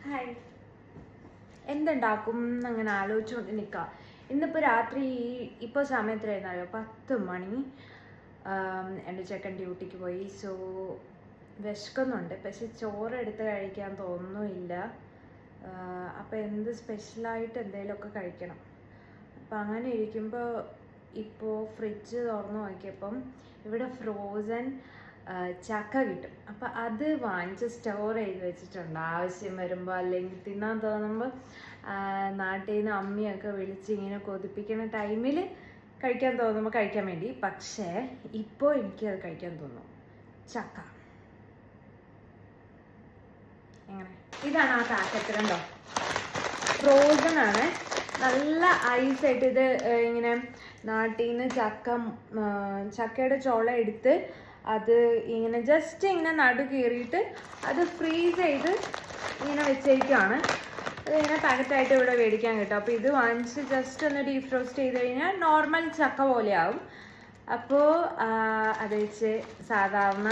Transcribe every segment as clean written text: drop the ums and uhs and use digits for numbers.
Hi. എന്തുണ്ടാക്കും അങ്ങനെ ആലോചിച്ചുകൊണ്ട് നിൽക്കുക. ഇന്നിപ്പോൾ രാത്രി ഇപ്പോൾ സമയത്തിലായിരുന്നല്ലോ 10 മണി. എൻ്റെ ചെക്കൻ ഡ്യൂട്ടിക്ക് പോയി. സോ വിശക്കുന്നുണ്ട്, പക്ഷെ ചോറ് എടുത്ത് കഴിക്കാൻ തോന്നുന്നില്ല. അപ്പോൾ എന്ത് സ്പെഷ്യലായിട്ട് എന്തെങ്കിലുമൊക്കെ കഴിക്കണം. അപ്പം അങ്ങനെ ഇരിക്കുമ്പോൾ ഇപ്പോൾ ഫ്രിഡ്ജ് തുറന്ന് നോക്കിയപ്പം ഇവിടെ ഫ്രോസൺ ചക്ക കിട്ടും. അപ്പം അത് വാങ്ങിച്ച് സ്റ്റോർ ചെയ്ത് വെച്ചിട്ടുണ്ട്. ആവശ്യം വരുമ്പോൾ അല്ലെങ്കിൽ തിന്നാൻ തോന്നുമ്പോൾ നാട്ടിൽ നിന്ന് അമ്മയൊക്കെ വിളിച്ച് ഇങ്ങനെ കൊതിപ്പിക്കുന്ന ടൈമിൽ കഴിക്കാൻ തോന്നുമ്പോൾ കഴിക്കാൻ വേണ്ടി. പക്ഷേ ഇപ്പോൾ എനിക്കത് കഴിക്കാൻ തോന്നും. ചക്ക എങ്ങനെ, ഇതാണ് ആ പാക്കറ്റ് കണ്ടോ, ഫ്രോസൺ ആണ്. നല്ല ഐസായിട്ട് ഇത് ഇങ്ങനെ നാട്ടിൽ നിന്ന് ചക്കയുടെ ചോള എടുത്ത് അത് ഇങ്ങനെ ജസ്റ്റ് ഇങ്ങനെ നടു കീറിയിട്ട് അത് ഫ്രീസ് ചെയ്ത് ഇങ്ങനെ വെച്ചേക്കാണ്. അത് ഇങ്ങനെ പാക്കറ്റായിട്ട് ഇവിടെ മേടിക്കാൻ കിട്ടും. അപ്പോൾ ഇത് വാങ്ങിച്ച് ജസ്റ്റ് ഒന്ന് ഡീഫ്രോസ്റ്റ് ചെയ്ത് കഴിഞ്ഞാൽ നോർമൽ ചക്ക പോലെയാവും. അപ്പോൾ അത് വെച്ച് സാധാരണ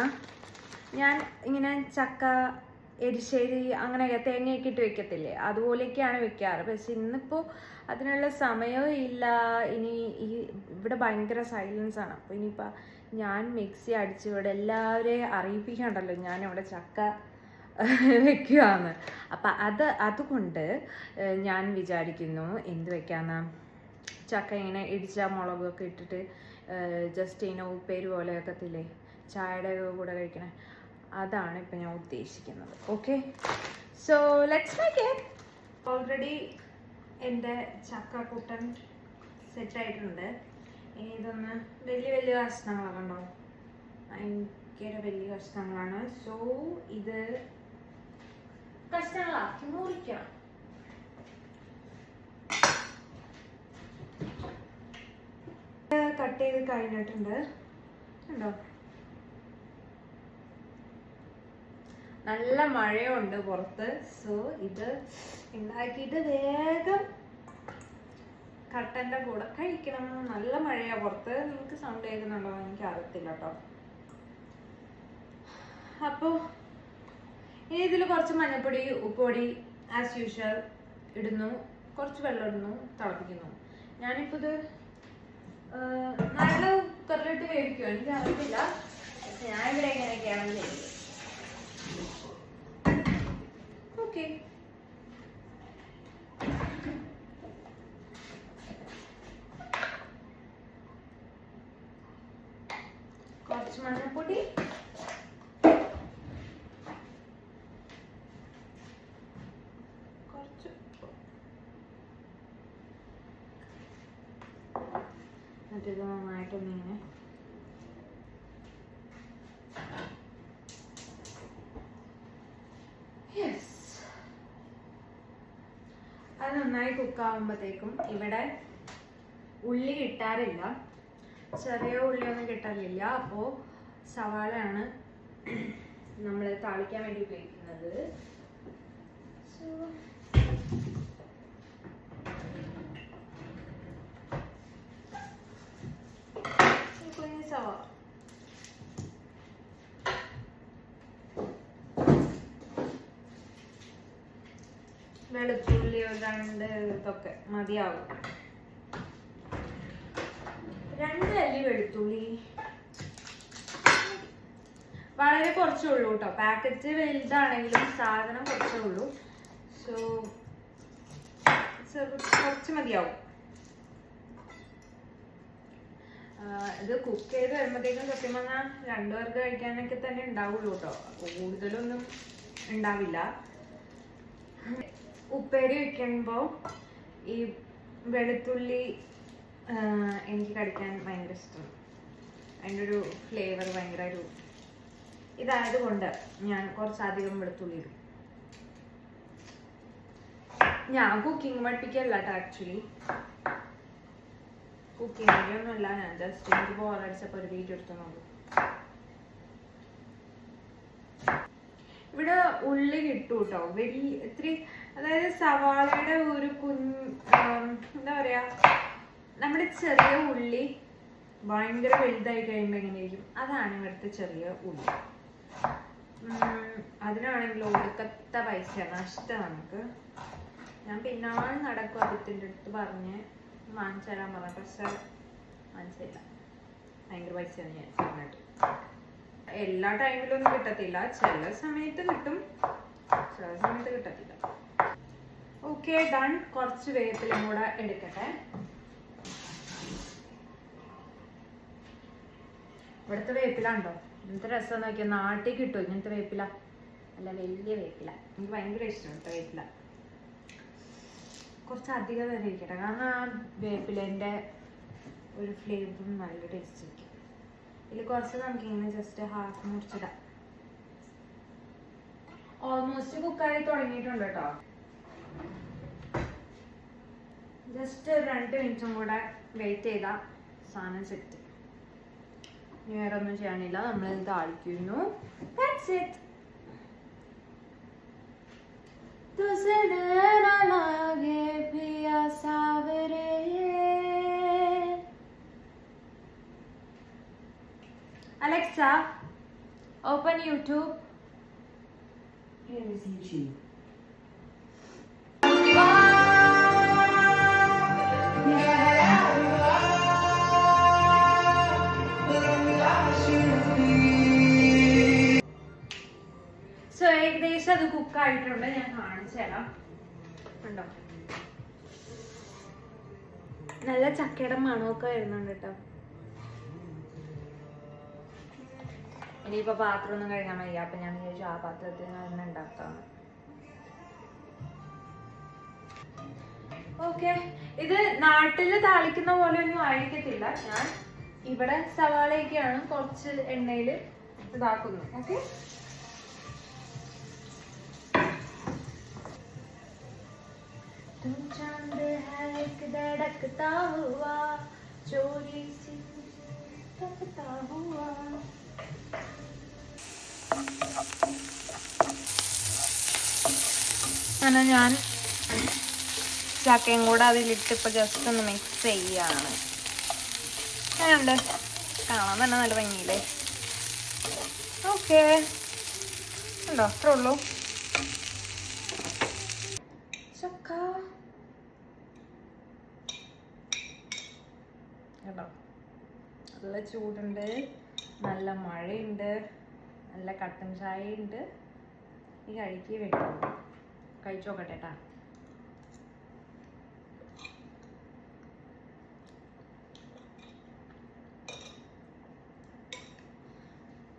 ഞാൻ ഇങ്ങനെ ചക്ക എരിശ്ശേരി അങ്ങനെയൊക്കെ തേങ്ങയൊക്കെ ഇട്ട് വെക്കത്തില്ലേ, അതുപോലെയൊക്കെയാണ് വെക്കാറ്. പക്ഷെ ഇന്നിപ്പോൾ അതിനുള്ള സമയവും ഇല്ല. ഇനി ഇവിടെ ഭയങ്കര സൈലൻസ് ആണ്. അപ്പോൾ ഇനിയിപ്പോൾ ഞാൻ മിക്സി അടിച്ച് ഇവിടെ എല്ലാവരെയും അറിയിപ്പിക്കണ്ടല്ലോ ഞാനിവിടെ ചക്ക വെക്കുകയാണ്. അപ്പം അതുകൊണ്ട് ഞാൻ വിചാരിക്കുന്നു എന്ത് വെക്കാന്ന്, ചക്ക ഇങ്ങനെ ഇടിച്ച മുളകൊക്കെ ഇട്ടിട്ട് ജസ്റ്റ് ഇങ്ങനെ ഉപ്പേരി പോലെ വെക്കത്തില്ലേ ചായയുടെ കൂടെ കഴിക്കണേ, അതാണ് ഇപ്പം ഞാൻ ഉദ്ദേശിക്കുന്നത്. Okay, so let's make it. Already എൻ്റെ ചക്കക്കൂട്ടൻ സെറ്റായിട്ടുണ്ട്. ഇനി ഇതൊന്ന് വലിയ വലിയ കഷ്ണങ്ങളൊക്കെ ഉണ്ടോ, ഭയങ്കര വലിയ കഷ്ണങ്ങളാണ്. സോ ഇത് കഷ്ണങ്ങളാക്കി മുറിക്കണം. കട്ട് ചെയ്ത് കഴിഞ്ഞിട്ടുണ്ട് ഉണ്ടോ. നല്ല മഴയുണ്ട് പുറത്ത്. സോ ഇത് ഉണ്ടാക്കിയിട്ട് വേഗം കട്ടൻ്റെ കൂടെ കഴിക്കണം. നല്ല മഴയാ പുറത്ത്. നിങ്ങൾക്ക് സൗണ്ട് കേൾക്കുന്നുണ്ടോ എനിക്ക് അറിയത്തില്ല കേട്ടോ. അപ്പോൾ ഇനി ഇതിൽ കുറച്ച് മഞ്ഞൾപ്പൊടി, ഉപ്പുപൊടി ആസ് യൂഷ്വൽ ഇടുന്നു, കുറച്ച് വെള്ളം ഇടുന്നു, തിളപ്പിക്കുന്നു. ഞാനിപ്പോൾ ഇത് നല്ല കുക്കറിലിട്ട് വേവിക്കും, എനിക്ക് അറിയത്തില്ല. പക്ഷെ ഞാൻ ഇവിടെ എങ്ങനെയൊക്കെയാണ് ചെയ്യുന്നത്. ഓക്കെ, കുറച്ച് മഞ്ഞൾപ്പൊടി, കുറച്ച് എന്നിട്ട് നന്നായിട്ടൊന്നിങ്ങനെ അത് നന്നായി കുക്കാവുമ്പോഴത്തേക്കും ഇവിടെ ഉള്ളി കിട്ടാറില്ല, ചെറിയ ഉള്ളിയൊന്നും കിട്ടാറില്ല. അപ്പോൾ സവാളയാണ് നമ്മൾ താളിക്കാൻ വേണ്ടി ഉപയോഗിക്കുന്നത്. കുഞ്ഞ് സവാള, വെളുത്തുള്ളി 2 ഇതൊക്കെ മതിയാവും. 2 അല്ലി വെളുത്തുള്ളി, വളരെ കുറച്ചേ ഉള്ളൂ കേട്ടോ. പാക്കറ്റ് വലുതാണെങ്കിലും സാധനം കുറച്ചേ ഉള്ളൂ. സോ കുറച്ച് മതിയാവും. ഇത് കുക്ക് ചെയ്ത് വരുമ്പോഴത്തേക്കും സത്യം പറഞ്ഞാൽ 2 പേർക്ക് കഴിക്കാനൊക്കെ തന്നെ ഉണ്ടാവുള്ളൂ കേട്ടോ. കൂടുതലൊന്നും ഉണ്ടാവില്ല. ഉപ്പേരി വെക്കുമ്പോൾ ഈ വെളുത്തുള്ളി എനിക്ക് കടിക്കാൻ ഭയങ്കര ഇഷ്ടമാണ്. അതിൻ്റെ ഒരു ഫ്ലേവർ ഭയങ്കര ഒരു ഇതായതുകൊണ്ട് ഞാൻ കുറച്ചധികം വെളുത്തുള്ളി ഇടും. ഞാൻ കുക്കിംഗ് പഠിപ്പിക്കല്ല കേട്ടോ. ആക്ച്വലി കുക്കിംഗ് വീഡിയോ ഒന്നുമല്ല, ഞാൻ ജസ്റ്റ് എനിക്ക് ബോറടിച്ചപ്പോൾ ഒരു വീഡിയോ എടുത്തു നോക്കും. ഇവിടെ ഉള്ളി കിട്ടും കേട്ടോ, വലിയ ഇത്തിരി, അതായത് സവാളയുടെ ഒരു എന്താ പറയാ, നമ്മുടെ ചെറിയ ഉള്ളി ഭയങ്കര വലുതായി കഴിയുമ്പോൾ എങ്ങനെയായിരിക്കും, അതാണ് ഇവിടുത്തെ ചെറിയ ഉള്ളി. അതിനാണെങ്കിൽ ഒടുക്കത്തെ പൈസ നഷ്ടം നമുക്ക്. ഞാൻ പിന്നാണ് നടക്കും അതിൻ്റെ അടുത്ത് പറഞ്ഞ് വാങ്ങിച്ചു തരാൻ പറഞ്ഞു, പക്ഷെ വാങ്ങിച്ചില്ല. ഭയങ്കര പൈസയാണ് ഞാൻ പറഞ്ഞിട്ട്. എല്ലാ ടൈമിലൊന്നും കിട്ടത്തില്ല, ചില സമയത്ത് കിട്ടും, ചില സമയത്ത് കിട്ടത്തില്ല. Okay done. കുറച്ച് വേപ്പിലും കൂടെ എടുക്കട്ടെ. ഇവിടുത്തെ വേപ്പിലുണ്ടോ ഇങ്ങനത്തെ രസം നോക്കിയാൽ നാട്ടിൽ കിട്ടും ഇങ്ങനത്തെ വേപ്പില. അല്ല വലിയ വേപ്പില, എനിക്ക് ഭയങ്കര ഇഷ്ടമാണ് വേപ്പില. കുറച്ച് അധികം തന്നെ ഇരിക്കട്ടെ, കാരണം ആ വേപ്പിലേൻ്റെ ഒരു ഫ്ലേവറും നല്ല ടേസ്റ്റ് ഇരിക്കും. ഇതിൽ കുറച്ച് നമുക്ക് ഇങ്ങനെ ജസ്റ്റ് ഹാഫ് മുറിച്ചിടാം. ഓൾമോസ്റ്റ് കുക്കായി തുടങ്ങിയിട്ടുണ്ട് കേട്ടോ. ജസ്റ്റ് 2 മിനിറ്റും കൂടെ വെയിറ്റ് ചെയ്താൽ സാധനം സെറ്റ്. വേറെ ഒന്നും ചെയ്യാനില്ല, നമ്മളിത് താളിക്കുന്നു. That's it. Alexa, open YouTube. Here is YouTube. So ഏകദേശം അത് കുക്കായിട്ടുണ്ട്, ഞാൻ കാണിച്ചു തരാം. ഉണ്ടോ, നല്ല ചക്കയുടെ മണമൊക്കെ വരുന്നുണ്ട് കേട്ടോ. ഇനിയിപ്പോ പാത്രം ഒന്നും കഴുകാൻ വയ്യ, അപ്പൊ ഞാൻ വിചാരിച്ചു ആ പാത്രത്തിൽ തന്നെ ഉണ്ടാക്കാം. ഓക്കെ, ഇത് നാട്ടില് താളിക്കുന്ന പോലെ ഒന്നും ആയിരിക്കത്തില്ല. ഞാൻ ഇവിടെ സവാളയൊക്കെയാണ് കുറച്ച് എണ്ണയിൽ ഇതാക്കുന്നു. ഓക്കെ, तुम चांद है एक धड़कता हुआ चोरी से टकता हुआ. അങ്ങനെ ഞാൻ ചക്കയും കൂടെ അതിലിട്ട് ഇപ്പൊ ജസ്റ്റ് ഒന്ന് മിക്സ് ചെയ്യാണ്. ഉണ്ട്, കാണാൻ തന്നെ നല്ല ഭംഗിയില്ലേ. ഓക്കെ, ഉണ്ടോ, അത്രേ ഉള്ളൂ. ചക്ക കേട്ടോ, നല്ല ചൂടുണ്ട്, നല്ല മഴയുണ്ട്, നല്ല കട്ടൻ ചായ ഉണ്ട്. ഈ കഴിക്കേ വേണ്ടു, കഴിച്ചോക്കട്ടെ കേട്ടാ.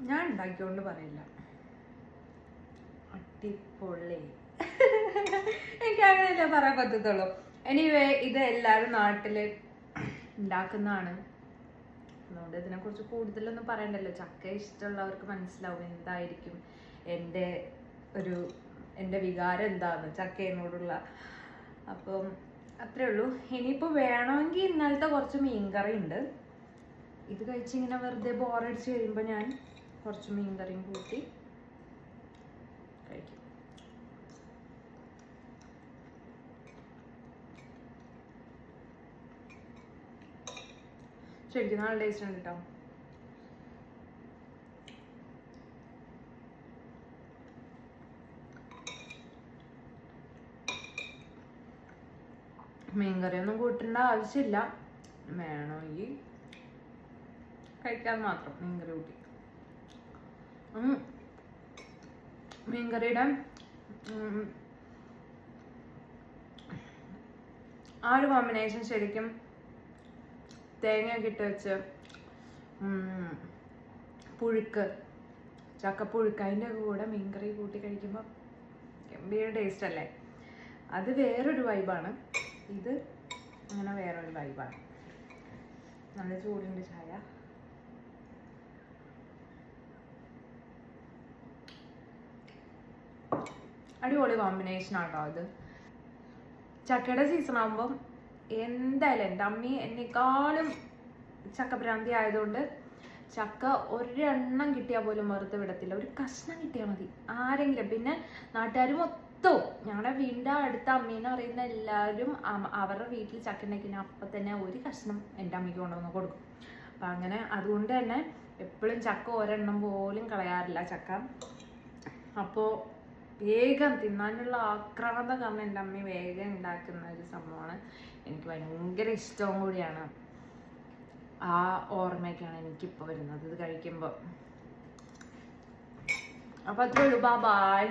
ഞാൻ ഉണ്ടാക്കിയോണ്ട് പറയില്ല, അടിപൊളി. എനിക്ക് അങ്ങനെയല്ലേ പറയാൻ പറ്റത്തുള്ളൂ. എനിവേ, ഇത് എല്ലാവരും നാട്ടില് ഉണ്ടാക്കുന്നതാണ്, അതുകൊണ്ട് ഇതിനെക്കുറിച്ച് കൂടുതലൊന്നും പറയണ്ടല്ലോ. ചക്ക ഇഷ്ടമുള്ളവർക്ക് മനസ്സിലാവും എന്തായിരിക്കും എൻ്റെ വികാരം എന്താന്ന് ചക്കയോടുള്ള. അപ്പം അത്രേ ഉള്ളൂ. ഇനിയിപ്പോൾ വേണമെങ്കിൽ ഇന്നലത്തെ കുറച്ച് മീൻകറി ഉണ്ട്, ഇത് കഴിച്ചിങ്ങനെ വെറുതെ ബോറടിച്ച് കഴിയുമ്പോൾ ഞാൻ കുറച്ച് മീൻകറിയും കൂട്ടി കഴിക്കും. ശരിക്കും നല്ല ടേസ്റ്റ് ഉണ്ട് കേട്ടോ. മീൻകറിയൊന്നും കൂട്ടേണ്ട ആവശ്യമില്ല, വേണമെങ്കിൽ കഴിക്കാൻ മാത്രം മീൻകറി കൂട്ടി. മീൻകറിയുടെ ആ ഒരു കോമ്പിനേഷൻ ശരിക്കും തേങ്ങയൊക്കെ ഇട്ട് വെച്ച് പുഴുക്ക്, ചക്കപ്പുഴുക്ക്, അതിൻ്റെ കൂടെ മീൻകറി കൂട്ടി കഴിക്കുമ്പോൾ ഗംഭീര ടേസ്റ്റ് അല്ലേ. അത് വേറൊരു വൈബാണ്, ഇത് അങ്ങനെ വേറൊരു വൈബാണ്. നല്ല ചൂടുണ്ട് ചായ. അടിപൊളി കോമ്പിനേഷൻ ആട്ടോ ഇത്. ചക്കയുടെ സീസൺ ആകുമ്പം എന്തായാലും എൻ്റെ അമ്മി എന്നെക്കാളും ചക്കപ്രാന്തി ആയതുകൊണ്ട് ചക്ക ഒരെണ്ണം കിട്ടിയാൽ പോലും വെറുതെ വിടത്തില്ല, ഒരു കഷ്ണം കിട്ടിയാൽ മതി ആരെങ്കിലും. പിന്നെ നാട്ടുകാർ മൊത്തവും, ഞങ്ങളുടെ വീടിൻ്റെ അടുത്ത അമ്മീന്ന് പറയുന്ന എല്ലാവരും അവരുടെ വീട്ടിൽ ചക്ക ഉണ്ടെങ്കിൽ അപ്പം തന്നെ ഒരു കഷ്ണം എൻ്റെ അമ്മയ്ക്ക് കൊണ്ടുവന്ന് കൊടുക്കും. അപ്പം അങ്ങനെ അതുകൊണ്ട് തന്നെ എപ്പോഴും ചക്ക ഒരെണ്ണം പോലും കളയാറില്ല. ചക്ക അപ്പോൾ വേഗം തിന്നാനുള്ള ആക്രാന്തം കാരണം എൻ്റെ അമ്മ വേഗം ഉണ്ടാക്കുന്ന ഒരു സംഭവമാണ്. എനിക്ക് ഭയങ്കര ഇഷ്ടവും കൂടിയാണ്. ആ ഓർമ്മയൊക്കെയാണ് എനിക്കിപ്പോൾ വരുന്നത് ഇത് കഴിക്കുമ്പോൾ. അപ്പോൾ അത്രേ ഉള്ളൂ. Bye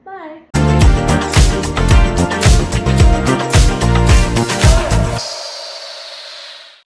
bye.